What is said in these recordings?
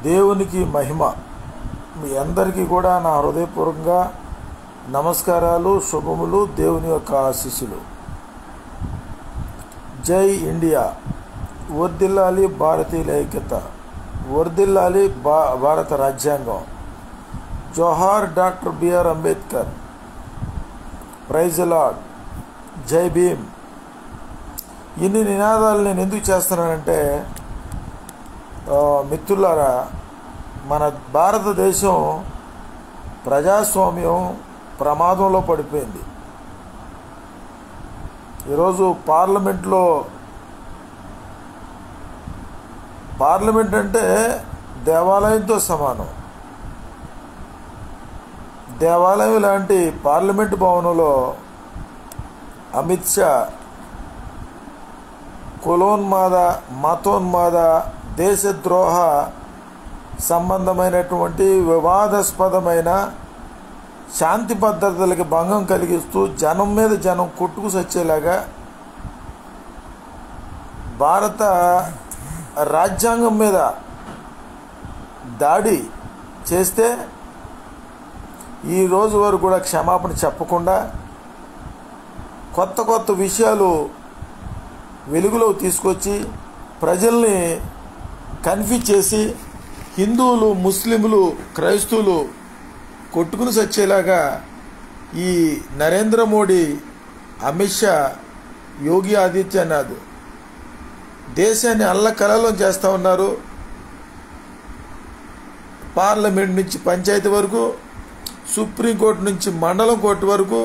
దేవునికి మహిమ. మీ అందరికీ కూడా నా హృదయపూర్వకంగా నమస్కారాలు, శుభములు, దేవుని యొక్క ఆశీస్సులు. జై ఇండియా, వర్ధిల్లాలి భారతీయుల ఐక్యత, వర్ధిల్లాలి భారత రాజ్యాంగం, జోహార్ doctor BR Ambedkar, praise lord, జై భీమ్. ఇన్ని నినాదాలు నేను ఎందుకు చేస్తున్నానంటే, మిత్రులారా, మన భారతదేశం ప్రజాస్వామ్యం ప్రమాదంలో పడిపోయింది. ఈరోజు పార్లమెంట్ అంటే దేవాలయంతో సమానం. దేవాలయం లాంటి పార్లమెంట్ భవనంలో అమిత్ షా కులోన్మాద, మతోన్మాద, దేశద్రోహ సంబంధమైనటువంటి వివాదాస్పదమైన శాంతి భద్రతలకి భంగం కలిగిస్తూ జనం మీద జనం కొట్టుకు సచ్చేలాగా భారత రాజ్యాంగం మీద దాడి చేస్తే ఈ రోజు వరకు కూడా క్షమాపణ చెప్పకుండా కొత్త విషయాలు వెలుగులో తీసుకొచ్చి ప్రజల్ని కన్ఫ్యూజ్ చేసి హిందువులు, ముస్లింలు, క్రైస్తవులు కొట్టుకుని సచ్చేలాగా ఈ నరేంద్ర మోడీ, అమిత్ షా, యోగి ఆదిత్యనాథ్ దేశాన్ని అల్లకల్లోలం చేస్తూ ఉన్నారు. పార్లమెంట్ నుంచి పంచాయతీ వరకు, సుప్రీంకోర్టు నుంచి మండలం కోర్టు వరకు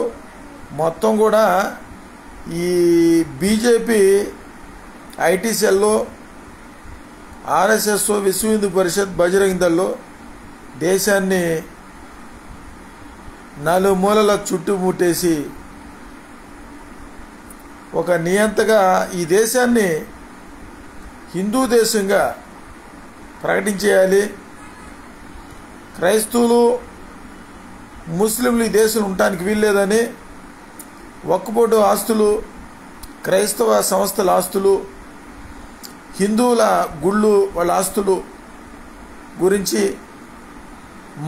మొత్తం కూడా ఈ బీజేపీ ఐటీ సెల్లో, ఆర్ఎస్ఎస్, విశ్వ హిందూ పరిషత్, బజరంగ్ దళ్లో దేశాన్ని నాలుగు మూలల చుట్టుముట్టేసి ఒక నియంతగా ఈ దేశాన్ని హిందూ దేశంగా ప్రకటించేయాలి. క్రైస్తవులు, ముస్లింలు ఈ దేశం ఉండటానికి వీల్లేదని వక్ఫ్ ఆస్తులు, క్రైస్తవ సంస్థల ఆస్తులు, హిందువుల గుళ్ళు వాళ్ళ ఆస్తులు గురించి,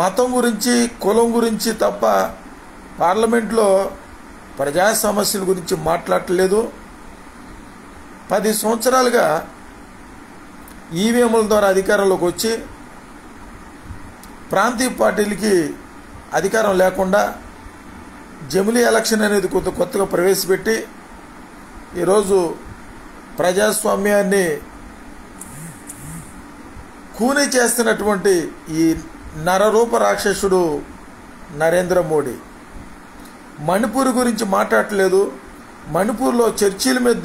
మతం గురించి, కులం గురించి తప్ప పార్లమెంట్లో ప్రజా సమస్యల గురించి మాట్లాడలేదు. 10 సంవత్సరాలుగా ఈవీఎంల ద్వారా అధికారంలోకి వచ్చి ప్రాంతీయ పార్టీలకి అధికారం లేకుండా జమిలీ ఎలక్షన్ అనేది కొత్తగా ప్రవేశపెట్టి ఈరోజు ప్రజాస్వామ్యాన్ని కూని చేస్తున్నటువంటి ఈ నరరూప రాక్షసుడు నరేంద్ర మోడీ మణిపూర్ గురించి మాట్లాడలేదు. మణిపూర్లో చర్చిల మీద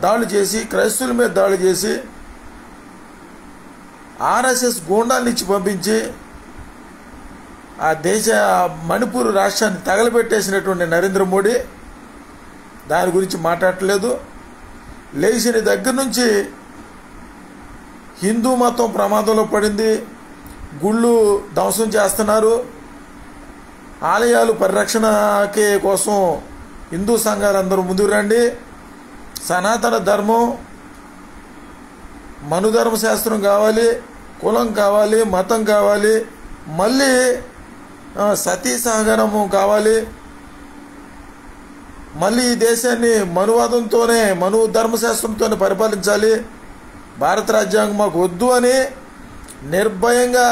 దాడులు చేసి, క్రైస్తవుల మీద దాడులు చేసి, ఆర్ఎస్ఎస్ గూండాలను ఇచ్చి పంపించి ఆ మణిపూర్ రాష్ట్రాన్ని తగలబెట్టేసినటువంటి నరేంద్ర మోడీ దాని గురించి మాట్లాడలేదు. లేచిన దగ్గర నుంచి హిందూ మతం ప్రమాదంలో పడింది, గుళ్ళు ధ్వంసం చేస్తున్నారు, ఆలయాలు పరిరక్షణకే కోసం హిందూ సంఘాలందరూ ముందుకు రండి, సనాతన ధర్మం, మనుధర్మ శాస్త్రం కావాలి, కులం కావాలి, మతం కావాలి, మళ్ళీ సతీ సహగమనం కావాలి, మళ్ళీ ఈ దేశాన్ని మనువాదంతోనే, మను ధర్మశాస్త్రంతోనే పరిపాలించాలి, భారత రాజ్యాంగం మాకు వద్దు అని నిర్భయంగా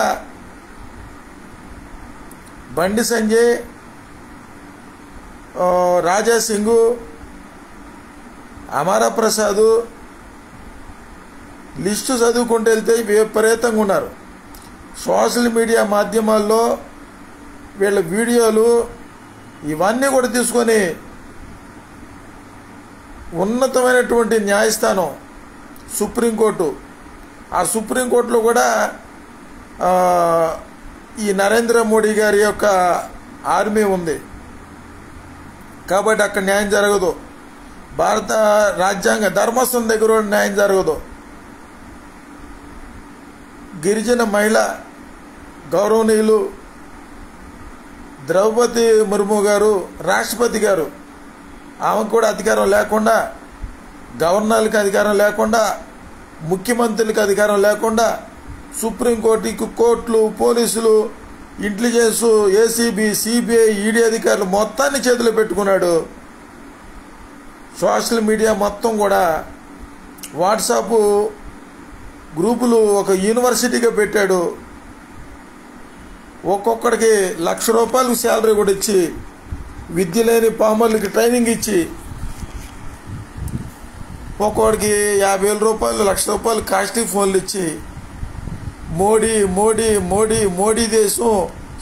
బండి సంజయ్, రాజా సింగ్, అమరా ప్రసాద్ లిస్టు చదువుకుంటూ వెళ్తే విపరీతంగా ఉన్నారు. సోషల్ మీడియా మాధ్యమాల్లో వీళ్ళ వీడియోలు ఇవన్నీ కూడా తీసుకొని ఉన్నతమైనటువంటి న్యాయస్థానం సుప్రీంకోర్టు, ఆ సుప్రీంకోర్టులో కూడా ఈ నరేంద్ర మోడీ గారి యొక్క ఆర్మీ ఉంది కాబట్టి అక్కడ న్యాయం జరగదు. భారత రాజ్యాంగ ధర్మస్థం దగ్గర న్యాయం జరగదు. గిరిజన మహిళ గౌరవనీయులు ద్రౌపది ముర్ము గారు, రాష్ట్రపతి గారు, ఆమెకు కూడా అధికారం లేకుండా, గవర్నర్లకు అధికారం లేకుండా, ముఖ్యమంత్రులకు అధికారం లేకుండా సుప్రీంకోర్టుకి, కోర్టులు, పోలీసులు, ఇంటెలిజెన్స్, ఏసీబీ, సిబిఐ, ఈడీ అధికారులు మొత్తాన్ని చేతిలో పెట్టుకున్నాడు. సోషల్ మీడియా మొత్తం కూడా వాట్సాప్ గ్రూపులు ఒక యూనివర్సిటీగా పెట్టాడు. ఒక్కొక్కడికి ₹1,00,000 శాలరీ కూడా ఇచ్చి, విద్య లేని పామర్లకి ట్రైనింగ్ ఇచ్చి, ఒక్కొక్కడికి ₹50,000, ₹1,00,000 కాస్ట్లీ ఫోన్లు ఇచ్చి, మోడీ మోడీ మోడీ మోడీ దేశం,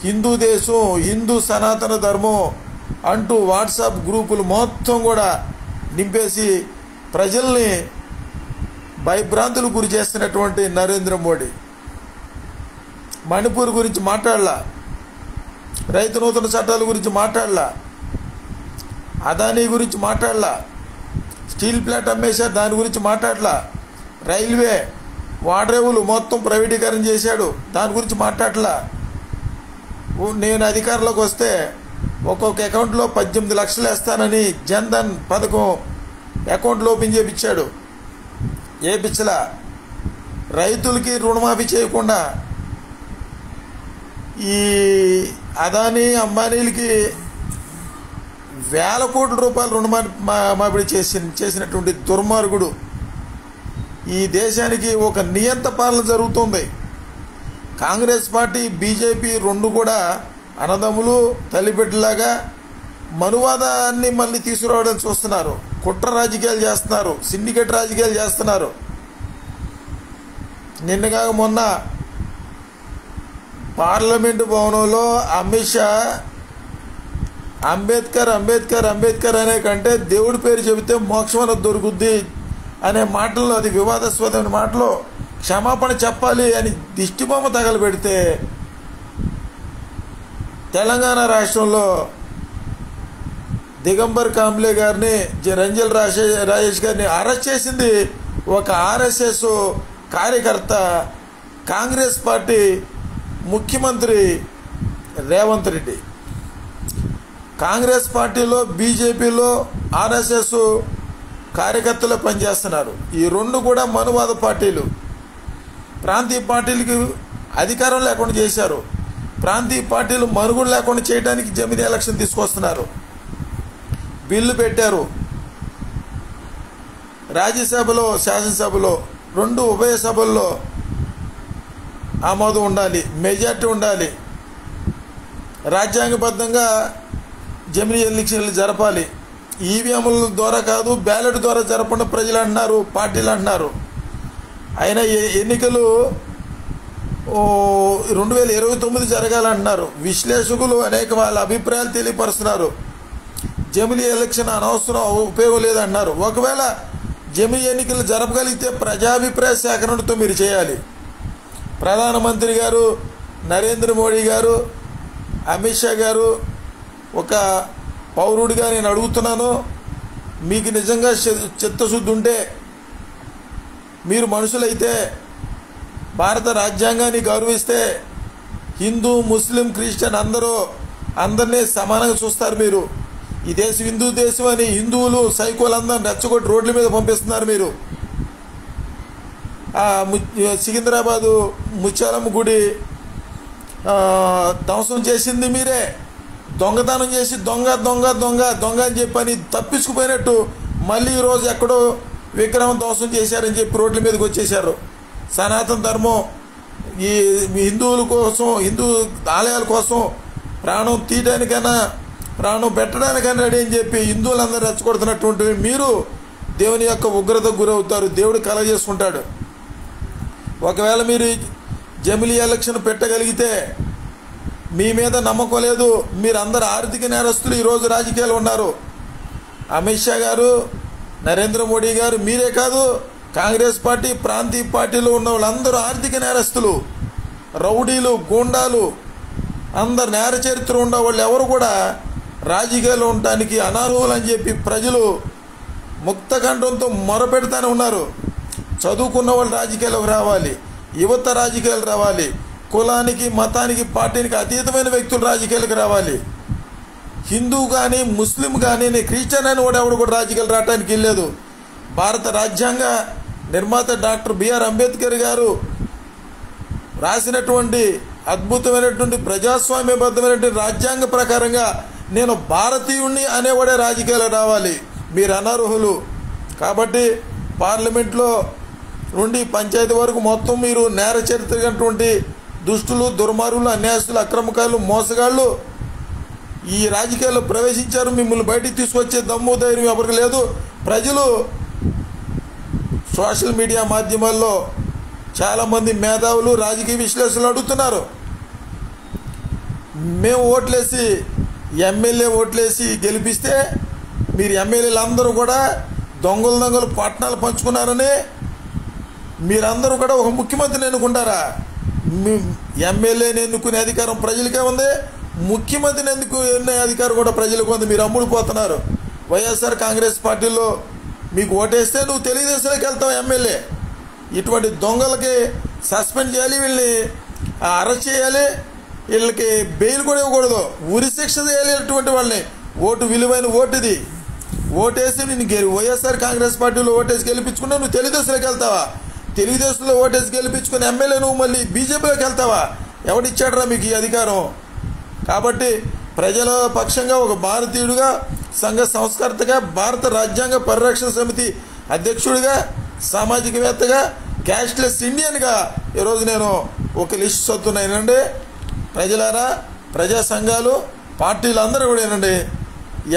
హిందూ దేశం, హిందూ సనాతన ధర్మం అంటూ వాట్సాప్ గ్రూపులు మొత్తం కూడా నింపేసి ప్రజల్ని భయభ్రాంతులు గురి చేస్తున్నటువంటి నరేంద్ర మోడీ మణిపూర్ గురించి మాట్లాడలా, రైతు నూతన చట్టాల గురించి మాట్లాడలా, అదానీ గురించి మాట్లాడలా, స్టీల్ ప్లాంట్ అమ్మేశారు దాని గురించి మాట్లాడలా, రైల్వే వాడరేవులు మొత్తం ప్రైవేటీకరణ చేశాడు దాని గురించి మాట్లాడలా. నేను అధికారంలోకి వస్తే ఒక్కొక్క అకౌంట్లో 18 లక్షలు వేస్తానని జన్ధన్ పథకం అకౌంట్లు ఓపెన్ చేయించాడు. ఏపిచ్చలా. రైతులకి రుణమాఫీ చేయకుండా ఈ అదానీ అంబానీలకి వేల కోట్ల రూపాయలు రుణమాఫీ చేసినటువంటి దుర్మార్గుడు. ఈ దేశానికి ఒక నియంత పాలన జరుగుతుంది. కాంగ్రెస్ పార్టీ, బీజేపీ రెండు కూడా అన్నదమ్ములు, తల్లిబిడ్డలాగా మనువాదాన్ని మళ్ళీ తీసుకురావడం చూస్తున్నారు. కుట్ర రాజకీయాలు చేస్తున్నారు, సిండికేట్ రాజకీయాలు చేస్తున్నారు. నిన్నగా మొన్న పార్లమెంటు భవనంలో అమిత్ షా అంబేద్కర్ అంబేద్కర్ అంబేద్కర్ అనే కంటే దేవుడి పేరు చెబితే మోక్షం అనేది దొరుకుద్ది అనే మాటల్లో, అది వివాదాస్పదమైన మాటలో క్షమాపణ చెప్పాలి అని దిష్టిబొమ్మ తగలబెడితే తెలంగాణ రాష్ట్రంలో దిగంబర్ కాంబ్లే గారిని, రంజల్ రాజేష్ గారిని అరెస్ట్ చేసింది ఒక ఆర్ఎస్ఎస్ కార్యకర్త, కాంగ్రెస్ పార్టీ ముఖ్యమంత్రి రేవంత్ రెడ్డి. కాంగ్రెస్ పార్టీలో, బీజేపీలో ఆర్ఎస్ఎస్ కార్యకర్తలు పనిచేస్తున్నారు. ఈ రెండు కూడా మనువాద పార్టీలు. ప్రాంతీయ పార్టీలకి అధికారం లేకుండా చేశారు. ప్రాంతీయ పార్టీలు మనుగడ లేకుండా చేయడానికి జమినీ ఎలక్షన్ తీసుకొస్తున్నారు. బిల్లు పెట్టారు. రాజ్యసభలో, శాసనసభలో, రెండు ఉభయ సభల్లో ఆమోదం ఉండాలి, మెజార్టీ ఉండాలి. రాజ్యాంగబద్ధంగా జమినీ ఎలక్షన్లు జరపాలి. ఈవీఎంల ద్వారా కాదు, బ్యాలెట్ ద్వారా జరపండి ప్రజలు అంటున్నారు, పార్టీలు అంటున్నారు. అయినా ఎన్నికలు 2029 జరగాలంటున్నారు. విశ్లేషకులు అనేక వాళ్ళ అభిప్రాయాలు తెలియపరుస్తున్నారు. జమినీ ఎలక్షన్ అనవసరం, ఉపయోగం లేదంటున్నారు. ఒకవేళ జమినీ ఎన్నికలు జరపగలిగితే ప్రజాభిప్రాయ సేకరణతో మీరు చేయాలి. ప్రధానమంత్రి గారు, నరేంద్ర మోడీ గారు, అమిత్ షా గారు, ఒక పౌరుడిగా నేను అడుగుతున్నాను, మీకు నిజంగా చిత్తశుద్ధి ఉంటే, మీరు మనుషులైతే, భారత రాజ్యాంగాన్ని గౌరవిస్తే, హిందూ, ముస్లిం, క్రిస్టియన్ అందరినీ సమానంగా చూస్తారు. మీరు ఈ దేశం హిందూ దేశం అని హిందువులు సైకోలందరిని రెచ్చగొట్టి రోడ్ల మీద పంపిస్తున్నారు. మీరు సికింద్రాబాదు ముత్యాలమ్మ గుడి ధ్వంసం చేసింది మీరే. దొంగతనం చేసి దొంగ దొంగ దొంగ దొంగ అని చెప్పని తప్పించుకుపోయినట్టు మళ్ళీ ఈరోజు ఎక్కడో విగ్రహం ధ్వంసం చేశారని చెప్పి రోడ్ల మీదకి వచ్చేసారు. సనాతన ధర్మం ఈ హిందువుల కోసం, హిందూ ఆలయాల కోసం ప్రాణం తీయడానికైనా ప్రాణం పెట్టడానికైనా రెడీ అని చెప్పి హిందువులందరూ రెచ్చగొడుతున్నటువంటి మీరు దేవుని యొక్క ఉగ్రతకు గురవుతారు. దేవుడు కలగజేసుకుంటాడు. ఒకవేళ మీరు జమిలీ ఎలక్షన్ పెట్టగలిగితే, మీ మీద నమ్మకం లేదు, మీరందరూ ఆర్థిక నేరస్తులు ఈరోజు రాజకీయాలు ఉన్నారు. అమిత్ షా గారు, నరేంద్ర మోడీ గారు, మీరే కాదు, కాంగ్రెస్ పార్టీ, ప్రాంతీయ పార్టీలో ఉన్న వాళ్ళందరూ ఆర్థిక నేరస్తులు, రౌడీలు, గూండాలు, అందరు నేర చరిత్ర ఉన్న వాళ్ళు ఎవరు కూడా రాజకీయాల్లో ఉండటానికి అనర్హులు అని చెప్పి ప్రజలు ముక్తకంఠంతో మొరపెడతానే ఉన్నారు. చదువుకున్న వాళ్ళు రాజకీయాలకు రావాలి, యువత రాజకీయాలు రావాలి, కులానికి, మతానికి, పార్టీనికి అతీతమైన వ్యక్తులు రాజకీయాలకు రావాలి. హిందూ కానీ, ముస్లిం కానీ, క్రిస్టియన్ అని ఎవడు కూడా రాజకీయాలు రావడానికి వెళ్ళలేదు. భారత రాజ్యాంగ నిర్మాత డాక్టర్ బిఆర్ అంబేద్కర్ గారు రాసినటువంటి అద్భుతమైనటువంటి ప్రజాస్వామ్యబద్ధమైనటువంటి రాజ్యాంగ ప్రకారంగా నేను భారతీయుణ్ణి అనేవాడే రాజకీయాలు రావాలి. మీరు అనర్హులు. కాబట్టి పార్లమెంట్లో నుండి పంచాయతీ వరకు మొత్తం మీరు నేర చరిత్రటువంటి దుష్టులు, దుర్మార్గులు, అన్యాయస్తులు, అక్రమకారులు, మోసగాళ్ళు ఈ రాజకీయాల్లో ప్రవేశించారు. మిమ్మల్ని బయటికి తీసుకొచ్చే దమ్ము ధైర్యం ఎవరికి లేదు. ప్రజలు సోషల్ మీడియా మాధ్యమాల్లో చాలామంది మేధావులు, రాజకీయ విశ్లేషకులు అడుగుతున్నారు, మేము ఓట్లేసి ఎమ్మెల్యే ఓట్లేసి గెలిపిస్తే మీరు ఎమ్మెల్యేలు అందరూ కూడా దొంగలు పట్టణాలు పంచుకున్నారని మీరందరూ కూడా ఒక ముఖ్యమంత్రిని ఎన్నుకుంటారా? ఎమ్మెల్యేని ఎన్నుకునే అధికారం ప్రజలకే ఉంది, ముఖ్యమంత్రిని ఎన్నుకునే అధికారం కూడా ప్రజలకు ఉంది. మీరు అమ్ముడుపోతున్నారు. వైఎస్ఆర్ కాంగ్రెస్ పార్టీలో మీకు ఓటేస్తే నువ్వు తెలుగుదేశంలోకి వెళ్తావు ఎమ్మెల్యే. ఇటువంటి దొంగలకి సస్పెండ్ చేయాలి, వీళ్ళని అరెస్ట్ చేయాలి, వీళ్ళకి బెయిల్ కూడా ఇవ్వకూడదు, ఉరి శిక్ష చేయాలి. ఇటువంటి వాళ్ళని ఓటు విలువైన ఓటు ఇది. ఓటేసి నేను వైఎస్ఆర్ కాంగ్రెస్ పార్టీలో ఓటేసి గెలిపించుకున్నా నువ్వు తెలుగుదేశంలోకి వెళ్తావా? తెలుగుదేశంలో ఓటేసి గెలిపించుకుని ఎమ్మెల్యే నువ్వు మళ్ళీ బీజేపీలోకి వెళ్తావా? ఎవడిచ్చాడరా మీకు ఈ అధికారం? కాబట్టి ప్రజల పక్షంగా ఒక భారతీయుడిగా, సంఘ సంస్కర్తగా, భారత రాజ్యాంగ పరిరక్షణ సమితి అధ్యక్షుడిగా, సామాజికవేత్తగా, క్యాష్లెస్ ఇండియన్గా ఈరోజు నేను ఒక లిస్ట్ చదువుతున్నానండి. ప్రజలారా, ప్రజా సంఘాలు, పార్టీలు అందరూ కూడా ఏనండి,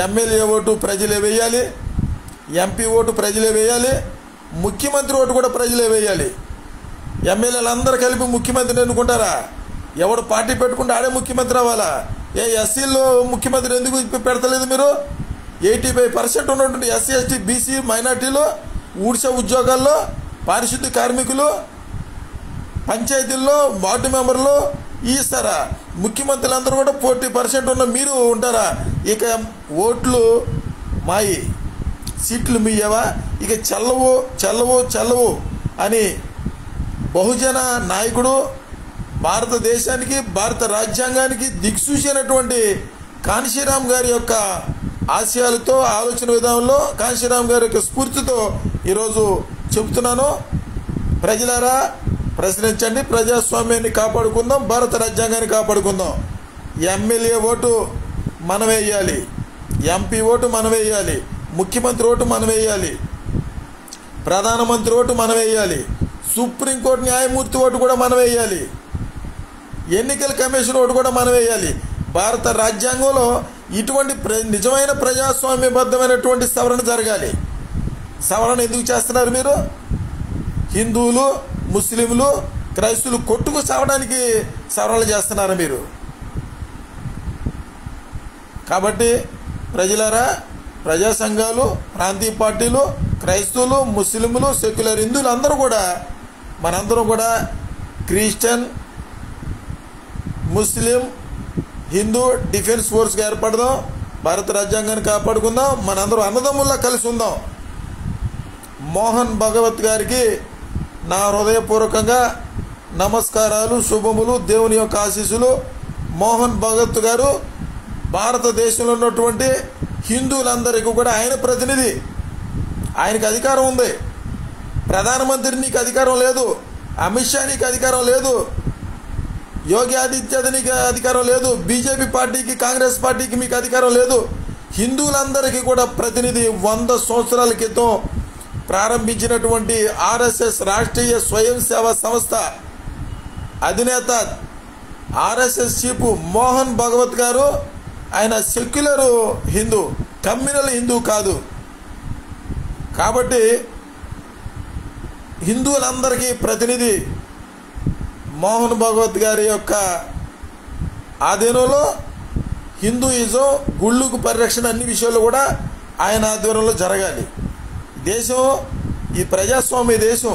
ఎమ్మెల్యే ఓటు ప్రజలే వేయాలి, ఎంపీ ఓటు ప్రజలే వేయాలి, ముఖ్యమంత్రి ఓటు కూడా ప్రజలే వేయాలి. ఎమ్మెల్యేలు అందరూ కలిపి ముఖ్యమంత్రిని ఎన్నుకుంటారా? ఎవడు పార్టీ పెట్టుకుంటే ఆడే ముఖ్యమంత్రి అవ్వాలా? ఎస్సీలో ముఖ్యమంత్రి ఎందుకు పెడతలేదు మీరు? 85% ఉన్నటువంటి ఎస్సీ, ఎస్టీ, బీసీ, మైనార్టీలు, ఊడ్చే ఉద్యోగాల్లో, పారిశుద్ధ్య కార్మికులు, పంచాయతీల్లో వార్డు మెంబర్లు ఇస్తారా? ముఖ్యమంత్రులందరూ కూడా 40% ఉన్న మీరు ఉంటారా? ఇక ఓట్లు మాయి, సీట్లు మీయవా? ఇక చల్లవు అని బహుజన నాయకుడు, భారతదేశానికి, భారత రాజ్యాంగానికి దిక్సూచినటువంటి కాన్షీరామ్ గారి యొక్క ఆశయాలతో, ఆలోచన విధానంలో, కాన్షీరామ్ గారి యొక్క స్ఫూర్తితో ఈరోజు చెబుతున్నాను. ప్రజలారా, ప్రశ్నించండి, ప్రజాస్వామ్యాన్ని కాపాడుకుందాం, భారత రాజ్యాంగాన్ని కాపాడుకుందాం. ఎమ్మెల్యే ఓటు మనం వేయాలి, ఎంపీ ఓటు మనం వేయాలి, ముఖ్యమంత్రి ఓటు మనం వేయాలి, ప్రధానమంత్రి ఓటు మనం వేయాలి, సుప్రీంకోర్టు న్యాయమూర్తి ఓటు కూడా మనం వేయాలి, ఎన్నికల కమిషన్ ఓటు కూడా మనం వేయాలి. భారత రాజ్యాంగంలో ఇటువంటి నిజమైన ప్రజాస్వామ్యబద్ధమైనటువంటి సవరణ జరగాలి. సవరణ ఎందుకు చేస్తున్నారు మీరు? హిందువులు, ముస్లింలు, క్రైస్తువులు కొట్టుకు సావడానికి సవరణలు చేస్తున్నారు మీరు. కాబట్టి ప్రజలారా, ప్రజా సంఘాలు, ప్రాంతీయ పార్టీలు, క్రైస్తవులు, ముస్లింలు, సెక్యులర్ హిందువులు అందరూ కూడా, మనందరం కూడా క్రిస్టియన్, ముస్లిం, హిందూ డిఫెన్స్ ఫోర్స్గా ఏర్పడదాం, భారత రాజ్యాంగాన్ని కాపాడుకుందాం, మనందరం అన్నదమ్ముల్లా కలిసి ఉందాం. మోహన్ భగవత్ గారికి నా హృదయపూర్వకంగా నమస్కారాలు, శుభములు, దేవుని యొక్క ఆశీస్సులు. మోహన్ భగవత్ గారు భారతదేశంలో ఉన్నటువంటి హిందువులందరికీ కూడా ఆయన ప్రతినిధి, ఆయనకు అధికారం ఉంది. ప్రధానమంత్రి నీకు అధికారం లేదు, అమిత్ షా నీకు అధికారం లేదు, యోగి ఆదిత్యనాథ్ నీకు అధికారం లేదు, బీజేపీ పార్టీకి, కాంగ్రెస్ పార్టీకి మీకు అధికారం లేదు. హిందువులందరికీ కూడా ప్రతినిధి. 100 సంవత్సరాల క్రితం ప్రారంభించినటువంటి ఆర్ఎస్ఎస్ రాష్ట్రీయ స్వయం సేవా సంస్థ అధినేత, ఆర్ఎస్ఎస్ చీఫ్ మోహన్ భగవత్ గారు, ఆయన సెక్యులర్ హిందూ, కమ్యూనల్ హిందూ కాదు. కాబట్టి హిందువులందరికీ ప్రతినిధి మోహన్ భగవత్ గారి యొక్క ఆధీనంలో హిందూయిజం, గుళ్ళకు పరిరక్షణ, అన్ని విషయాలు కూడా ఆయన ఆధ్వర్యంలో జరగాలి. దేశం ఈ ప్రజాస్వామ్య దేశం.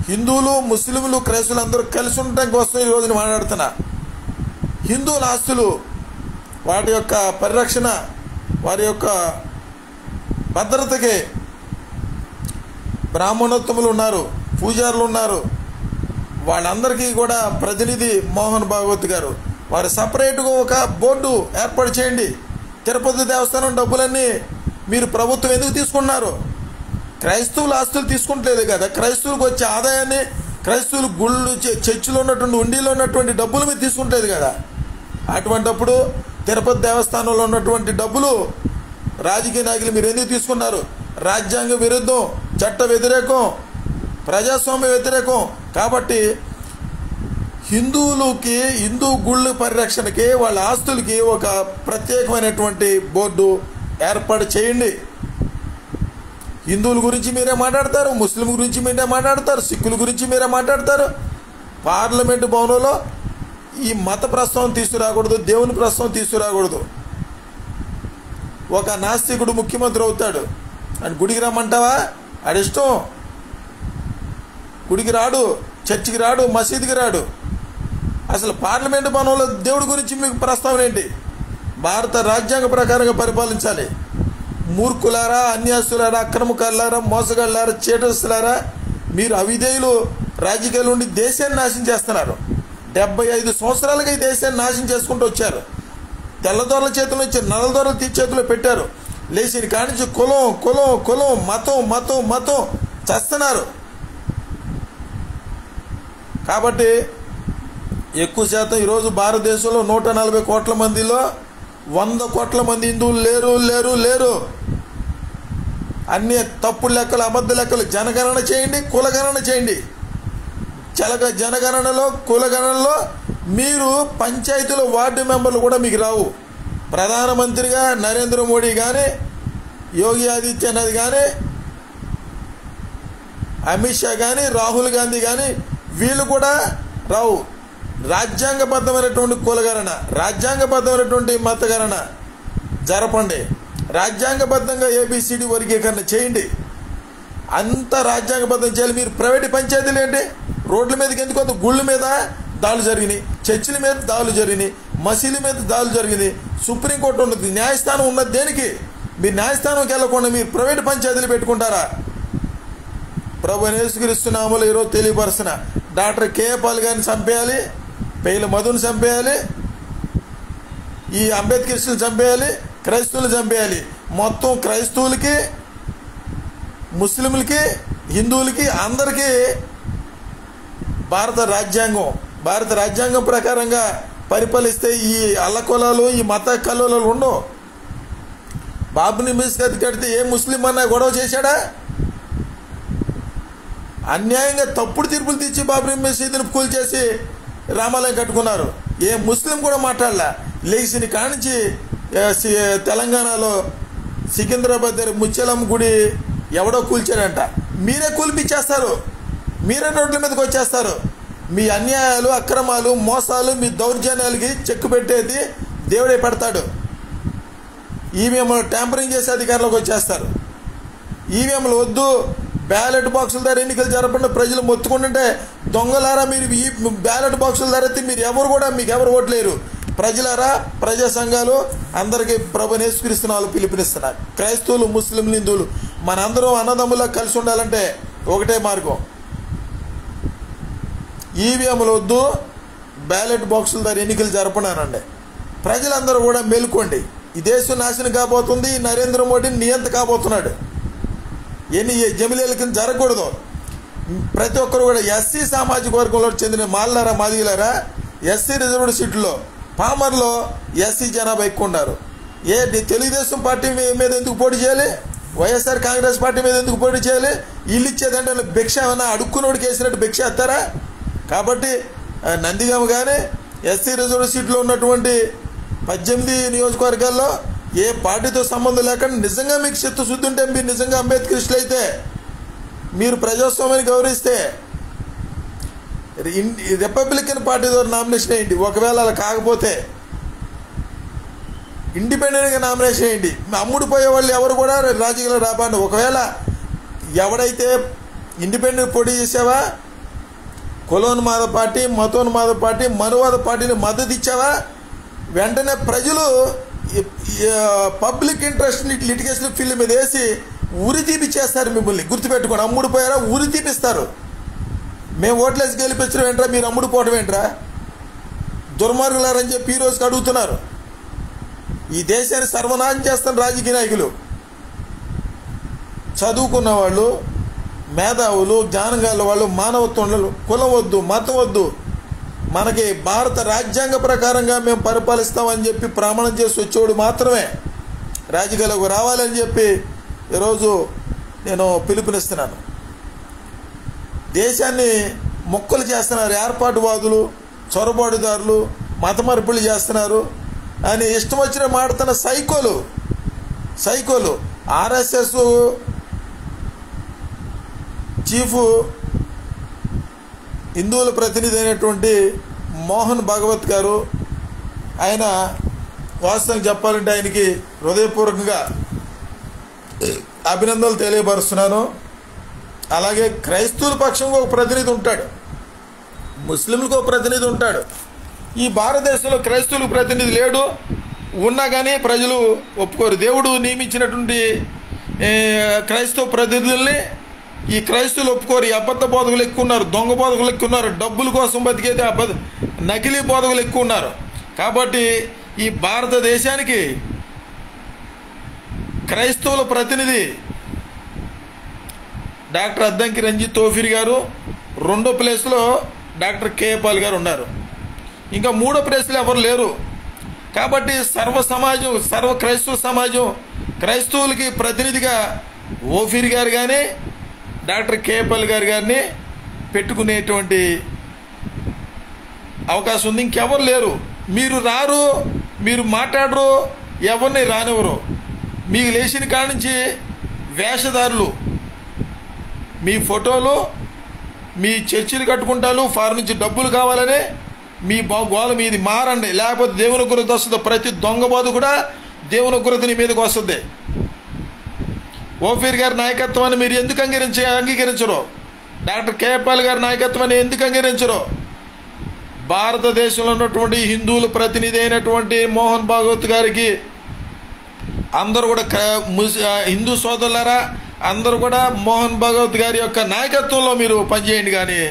హిందువులు, ముస్లింలు, క్రైస్తవులు అందరూ కలిసి ఉండటం కోసం ఈ రోజున మాట్లాడుతున్నా. హిందువుల ఆస్తులు, వాటి యొక్క పరిరక్షణ, వారి యొక్క భద్రతకి బ్రాహ్మణోత్తములు ఉన్నారు, పూజారులు ఉన్నారు, వాళ్ళందరికీ కూడా ప్రతినిధి మోహన్ భాగవత్ గారు. వారు సపరేట్గా ఒక బోర్డు ఏర్పాటు చేయండి. తిరుపతి దేవస్థానం డబ్బులన్నీ మీరు ప్రభుత్వం ఎందుకు తీసుకున్నారు? క్రైస్తవుల ఆస్తులు తీసుకుంటలేదు కదా. క్రైస్తవులకు వచ్చే ఆదాయాన్ని క్రైస్తవులు గుళ్ళు చర్చిలో ఉన్నటువంటి ఉండిలో ఉన్నటువంటి డబ్బులు మీరు తీసుకుంటేది కదా. అటువంటిప్పుడు తిరుపతి దేవస్థానంలో ఉన్నటువంటి డబ్బులు రాజకీయ నాయకులు మీరు ఎందుకు తీసుకున్నారు? రాజ్యాంగ విరుద్ధం, చట్ట వ్యతిరేకం, ప్రజాస్వామ్య వ్యతిరేకం. కాబట్టి హిందూ గుళ్ళ పరిరక్షణకి, వాళ్ళ ఆస్తులకి ఒక ప్రత్యేకమైనటువంటి బోర్డు ఏర్పాటు చేయండి. హిందువుల గురించి మీరే మాట్లాడతారు, ముస్లిం గురించి మీరే మాట్లాడతారు, సిక్కుల గురించి మీరే మాట్లాడతారు. పార్లమెంటు భవనంలో ఈ మత ప్రస్తావన తీసుకురాకూడదు, దేవుని ప్రస్తావన తీసుకురాకూడదు. ఒక నాస్తికుడు ముఖ్యమంత్రి అవుతాడు అని గుడికి రమ్మంటావా? అడిష్టం. గుడికి రాడు, చర్చికి రాడు, మసీదుకి రాడు. అసలు పార్లమెంటు భవనంలో దేవుడి గురించి మీకు ప్రస్తావన ఏంటి? భారత రాజ్యాంగ ప్రకారంగా పరిపాలించాలి. మూర్ఖులారా, అన్యాసులారా, అక్రమకారులారా, మోసగాళ్ళారా, చేటస్తులారా, మీరు అవిధేయులు రాజకీయాలు ఉండి దేశాన్ని నాశనం చేస్తున్నారు. 75 సంవత్సరాలుగా ఈ దేశాన్ని నాశనం చేసుకుంటూ వచ్చారు. తెల్లదొరల చేతుల్లో ఇచ్చి నల్లదొరల చేతిలో పెట్టారు. లేచిన కానించి కులం కులం కులం, మతం మతం మతం చేస్తున్నారు. కాబట్టి ఎక్కువ శాతం ఈరోజు భారతదేశంలో 140 కోట్ల మందిలో 100 కోట్ల మంది హిందువులు లేరు లేరు లేరు. అన్ని తప్పుడు లెక్కలు, అబద్ధ లెక్కలు. జనగణన చేయండి, కులగణన చేయండి. జనగణనలో, కులగణనలో మీరు పంచాయతీలో వార్డు మెంబర్లు కూడా మీకు రావు. ప్రధానమంత్రిగా నరేంద్ర మోడీ కానీ, యోగి ఆదిత్యనాథ్ కానీ, అమిత్ షా కానీ, రాహుల్ గాంధీ కానీ వీళ్ళు కూడా రావు. రాజ్యాంగబద్ధమైనటువంటి కులగణన, రాజ్యాంగబద్ధమైనటువంటి మతగణన జరపండి. రాజ్యాంగబద్ధంగా ABCD వర్గీకరణ చేయండి. అంత రాజ్యాంగబద్ధం చేయాలి. మీరు ప్రైవేట్ పంచాయతీలు ఏంటి? రోడ్ల మీదకి ఎందుకు? గుళ్ళ మీద దాడులు జరిగినాయి, చర్చిల మీద దాడులు జరిగినాయి, మసీదుల మీద దాడులు జరిగినాయి. సుప్రీంకోర్టు ఉన్నది, న్యాయస్థానం ఉన్నది దేనికి? మీరు న్యాయస్థానంకి వెళ్ళకుండా మీరు ప్రైవేట్ పంచాయతీలు పెట్టుకుంటారా? ప్రభు యేసుక్రీస్తు నామములో ఈరోజు తెలియపరుస్తున్న డాక్టర్ K. పాల్ గారిని చంపేయాలి, పేల మధుని చంపేయాలి, ఈ అంబేద్కర్స్ని చంపేయాలి, క్రైస్తవులు చంపేయాలి. మొత్తం క్రైస్తవులకి, ముస్లింలకి, హిందువులకి అందరికీ భారత రాజ్యాంగం ప్రకారంగా పరిపాలిస్తే ఈ అల్లకొలాలు, ఈ మత కల్లోలాలు ఉండవు. బాబుని మిస్గతి కడితే ఏ ముస్లిం అన్నా గొడవ చేశాడా? అన్యాయంగా తప్పుడు తీర్పులు తెచ్చి బాబ్రీ మసీదుని కూల్చేసి రామాలయం కట్టుకున్నారు. ఏ ముస్లిం కూడా మాట్లాడలే. లేచిన కానించి తెలంగాణలో సికింద్రాబాద్ దగ్గర ముత్యాలమ్మ గుడి ఎవడో కూల్చాడంట. మీరే కూల్పిచ్చేస్తారు, మీరే రోడ్ల మీదకి వచ్చేస్తారు. మీ అన్యాయాలు, అక్రమాలు, మోసాలు, మీ దౌర్జన్యాలకి చెక్కు పెట్టేది దేవుడే పెడతాడు. ఈవీఎంలు ట్యాంపరింగ్ చేసే అధికారులకు వచ్చేస్తారు. ఈవీఎంలు వద్దు, బ్యాలెట్ బాక్సుల ద్వారా ఎన్నికలు జరపండి ప్రజలు మొత్తుకుంటుంటే, దొంగలారా మీరు ఈ బ్యాలెట్ బాక్సుల ద్వారా మీరు మీకు ఎవరు ఓట్లేరు. ప్రజలారా, ప్రజా సంఘాలు అందరికీ ప్రభువుని యేసుక్రీస్తు నామములో పిలుపునిస్తున్నారు. క్రైస్తవులు, ముస్లింలు, హిందువులు మనందరం అన్నదమ్ములా కలిసి ఉండాలంటే ఒకటే మార్గం. ఈవీఎంలు వద్దు, బ్యాలెట్ బాక్సుల ద్వారా ఎన్నికలు జరపడానండి. ప్రజలందరూ కూడా మేలుకోండి. ఈ దేశం నాశనం కాబోతుంది. నరేంద్ర మోడీ నియంత కాబోతున్నాడు. ఎన్ని జమిలీల కింద జరగకూడదు. ప్రతి ఒక్కరు కూడా ఎస్సీ సామాజిక వర్గంలో చెందిన మాల్లారా, మాదిగలారా, ఎస్సీ రిజర్వ్డ్ సీట్లో పామర్లో ఎస్సీ జనాభా ఎక్కువ ఉన్నారు. తెలుగుదేశం పార్టీ మీద ఎందుకు పోటీ చేయాలి? వైఎస్ఆర్ కాంగ్రెస్ పార్టీ మీద ఎందుకు పోటీ చేయాలి? ఇల్లు ఇచ్చేదంటే భిక్ష ఏమన్నా అడుక్కున్నోడికి వేసినట్టు భిక్ష ఎత్తారా? కాబట్టి నందిగామ కానీ ఎస్సీ రిజర్వ్డ్ సీట్లో ఉన్నటువంటి 18 నియోజకవర్గాల్లో ఏ పార్టీతో సంబంధం లేకుండా నిజంగా మీకు చిత్తశుద్ధి ఉంటే, మీరు నిజంగా అంబేద్కరిస్టులు అయితే, మీరు ప్రజాస్వామ్యాన్ని గౌరవిస్తే రిపబ్లికన్ పార్టీ ద్వారా నామినేషన్ వేయండి. ఒకవేళ అలా కాకపోతే ఇండిపెండెంట్గా నామినేషన్ వేయండి. అమ్ముడుపోయే వాళ్ళు ఎవరు కూడా రాజకీయాలు రాబండి. ఒకవేళ ఎవడైతే ఇండిపెండెంట్ పోటీ చేసావా, కులోన్మాద పార్టీ, మతోన్మాద పార్టీ, మనువాద పార్టీని మద్దతు ఇచ్చావా, వెంటనే ప్రజలు పబ్లిక్ ఇంట్రెస్ట్ లిటిగేషన్ ఫీల్డ్ మీద వేసి ఉరి తీపిచ్చేస్తారు. మిమ్మల్ని గుర్తుపెట్టుకోండి. అమ్ముడుపోయారా, ఉరి తీపిస్తారు. మేము ఓట్లేసి గెలిపించడం ఏంట్రా, మీరు అమ్ముడుపోవడం ఏంట్రా, దుర్మార్గులారని చెప్పి ఈ రోజుకి అడుగుతున్నారు. ఈ దేశాన్ని సర్వనాశనం చేస్తున్న రాజకీయ నాయకులు, చదువుకున్న వాళ్ళు, మేధావులు, జ్ఞానగాళ్ళ వాళ్ళు, మానవత్వం, కులం వద్దు, మతం వద్దు, మనకి భారత రాజ్యాంగ ప్రకారంగా మేము పరిపాలిస్తామని చెప్పి ప్రమాణం చేసి వచ్చేవాడు మాత్రమే రాజకీయాలకు రావాలని చెప్పి ఈరోజు నేను పిలుపునిస్తున్నాను. దేశాన్ని మొక్కలు చేస్తున్నారు ఏర్పాటువాదులు, చొరబాటుదారులు, మత మార్పులు చేస్తున్నారు అని ఇష్టం వచ్చిన మాడుతున్న సైకోలు. ఆర్ఎస్ఎస్ చీఫ్ హిందువుల ప్రతినిధి అయినటువంటి మోహన్ భాగవత్ గారు, ఆయన వాస్తవం చెప్పాలంటే ఆయనకి హృదయపూర్వకంగా అభినందనలు తెలియపరుస్తున్నాను. అలాగే క్రైస్తవుల పక్షంగా ఒక ప్రతినిధి ఉంటాడు, ముస్లింలకు ఒక ప్రతినిధి ఉంటాడు. ఈ భారతదేశంలో క్రైస్తవులకు ప్రతినిధి లేడు, ఉన్నా కానీ ప్రజలు ఒప్పుకోరు. దేవుడు నియమించినటువంటి క్రైస్తవ ప్రతినిధుల్ని ఈ క్రైస్తవులు ఒప్పుకోరు. ఈ అబద్ధ బోధకులు ఎక్కువ ఉన్నారు, దొంగ బోధకులు ఎక్కువ ఉన్నారు, డబ్బుల కోసం బతికేది నకిలీ బోధకులు ఎక్కువ ఉన్నారు. కాబట్టి ఈ భారతదేశానికి క్రైస్తవుల ప్రతినిధి డాక్టర్ అద్దంకి రంజిత్ తోఫీర్ గారు, రెండో ప్లేస్లో డాక్టర్ కే పాల్ గారు ఉన్నారు. ఇంకా మూడో ప్లేస్లో ఎవరు లేరు. కాబట్టి సర్వ క్రైస్తవ సమాజం క్రైస్తవులకి ప్రతినిధిగా ఓఫీర్ గారు కానీ డాక్టర్ కే పాల్ గారిని పెట్టుకునేటువంటి అవకాశం ఉంది. ఇంకెవరు లేరు. మీరు రారు, మీరు మాట్లాడరు, ఎవరిని రానివ్వరు. మీకు లేచిన కాడ నుంచి వేషధారులు, మీ ఫోటోలు, మీ చర్చిలు కట్టుకుంటారు, ఫారెన్ నుంచి డబ్బులు కావాలని మీ గోల మీది మారండి, లేకపోతే దేవుని ఉగ్రత వస్తుంది. ప్రతి దొంగ బాధ కూడా దేవుని ఉగ్రత నీ మీదకి వస్తుంది. ఓఫీర్ గారి నాయకత్వాన్ని మీరు ఎందుకు అంగీకరించరు? డాక్టర్ కే పాల్ గారి నాయకత్వాన్ని ఎందుకు అంగీకరించరు? భారతదేశంలో ఉన్నటువంటి హిందువుల ప్రతినిధి అయినటువంటి మోహన్ భాగవత్ గారికి అందరూ కూడా హిందూ సోదరులారా, అందరూ కూడా మోహన్ భాగవత్ గారి యొక్క నాయకత్వంలో మీరు పనిచేయండి. కానీ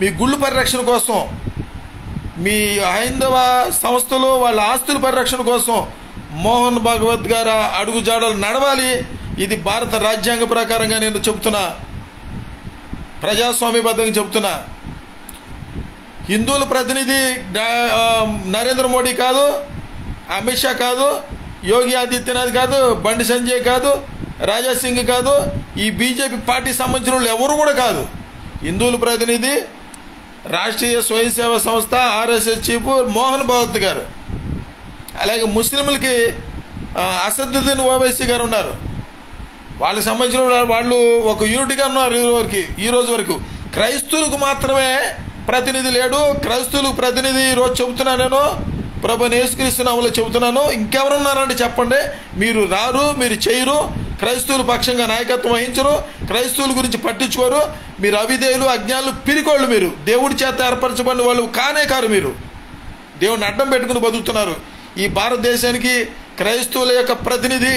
మీ గుళ్ళు పరిరక్షణ కోసం, మీ హైందవ సంస్థలు వాళ్ళ ఆస్తుల పరిరక్షణ కోసం మోహన్ భాగవత్ గారు అడుగుజాడలు నడవాలి. ఇది భారత రాజ్యాంగ ప్రకారంగా నేను చెబుతున్నా, ప్రజాస్వామ్యబద్ధంగా చెబుతున్నా. హిందువుల ప్రతినిధి నరేంద్ర మోడీ కాదు, అమిత్ షా కాదు, యోగి ఆదిత్యనాథ్ కాదు, బండి సంజయ్ కాదు, రాజా సింగ్ కాదు, ఈ బీజేపీ పార్టీ సంబంధించిన వాళ్ళు ఎవరు కూడా కాదు. హిందువుల ప్రతినిధి రాష్ట్రీయ స్వయం సేవా సంస్థ ఆర్ఎస్ఎస్ చీఫ్ మోహన్ భాగవత్ గారు. అలాగే ముస్లింలకి అసదుద్దీన్ ఓవైసీ గారు ఉన్నారు. వాళ్ళకి సంబంధించిన వాళ్ళు ఒక యూనిట్గా ఉన్నారు ఈ రోజు వరకు. క్రైస్తవులకు మాత్రమే ప్రతినిధి లేడు. క్రైస్తవులకు ప్రతినిధి ఈరోజు చెబుతున్నా, నేను ప్రభువుని యేసుక్రీస్తు నామములో చెబుతున్నాను. ఇంకెవరున్నారంటే చెప్పండి. మీరు రారు, మీరు చేయరు, క్రైస్తవుల పక్షంగా నాయకత్వం వహించరు, క్రైస్తవుల గురించి పట్టించుకోరు. మీరు అవిధేయులు, అజ్ఞానులు, పిరికోళ్ళు. మీరు దేవుడి చేత ఏర్పరచబడిన వాళ్ళు కారు. మీరు దేవుడిని అడ్డం పెట్టుకుని బతుకుతున్నారు. ఈ భారతదేశానికి క్రైస్తవుల యొక్క ప్రతినిధి